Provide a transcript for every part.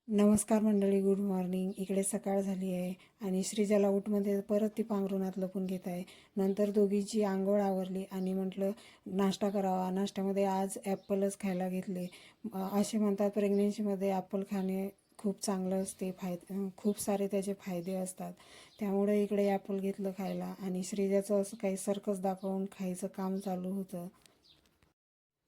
नमस्कार मंडळी, good morning. इकडे सकाळ झाली आहे आणि श्रीजाला उठमध्ये परत ती पांघरुणात लपून घेत आहे. नंतर दोघींची आंघोळ आवरली आणि म्हटलं नाश्ता करावा. नाश्त्यामध्ये आज ॲपलच खायला घेतले. असे म्हणतात प्रेग्नेन्सीमध्ये ॲपल खाणे खूप चांगलं असते, खूप सारे त्याचे फायदे असतात. त्यामुळे इकडे ॲपल घेतलं खायला आणि श्रीजाचं असं काही सर्कस दाखवून खायचं काम चालू होतं.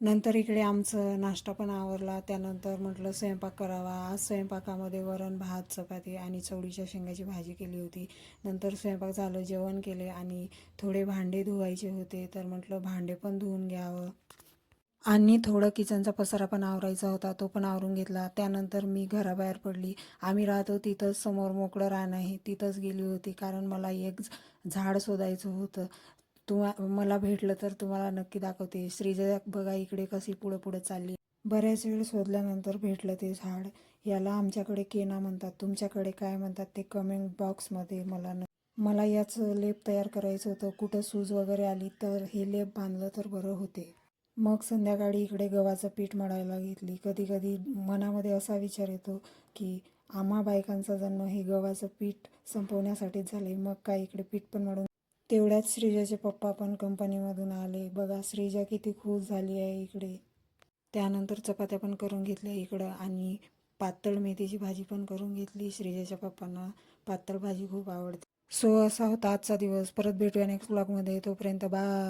नंतर इकडे आमचं नाश्ता पण आवरला. त्यानंतर म्हटलं स्वयंपाक करावा. आज स्वयंपाकामध्ये वरण, भात, चपाती आणि चवळीच्या शेंगाची भाजी केली होती. नंतर स्वयंपाक झालं, जेवण केले आणि थोडे भांडे धुवायचे होते, तर म्हटलं भांडे पण धुवून घ्यावं. आणि थोडं किचनचा पसारा पण आवरायचा होता, तो पण आवरून घेतला. त्यानंतर मी घराबाहेर पडली. आम्ही राहतो तिथंच समोर मोकळं रान आहे, तिथंच गेली होती कारण मला एक झाड शोधायचं होतं. मला भेटलं तर तुम्हाला नक्की दाखवते. श्रीजा बघा इकडे कशी पुढं पुढं चालली. बऱ्याच वेळ शोधल्यानंतर भेटलं ते झाड. याला आमच्याकडे केना म्हणतात, तुमच्याकडे काय म्हणतात ते कमेंट बॉक्समध्ये मला याचं लेप तयार करायचं होतं. कुठं सूज वगैरे आली तर हे लेप बांधलं तर बरं होते. मग संध्याकाळी इकडे गव्हाचं पीठ मळायला घेतली. कधी कधी मनामध्ये असा विचार येतो की आम्हा बायकांचा जन्म हे गव्हाचं पीठ संपवण्यासाठीच झाले. मग काय इकडे पीठ पण मळून. तेवढ्यात श्रीजाचे पप्पा पण कंपनीमधून आले. बघा श्रीजा किती खुश झाली आहे इकडे. त्यानंतर चपात्या पण करून घेतल्या इकडं आणि पातळ मेथीची भाजी पण करून घेतली. श्रीजाच्या पप्पांना पातळ भाजी खूप आवडते. सो असा होता आजचा दिवस. परत भेटूया नेक्स्ट ब्लॉगमध्ये. तोपर्यंत बाय.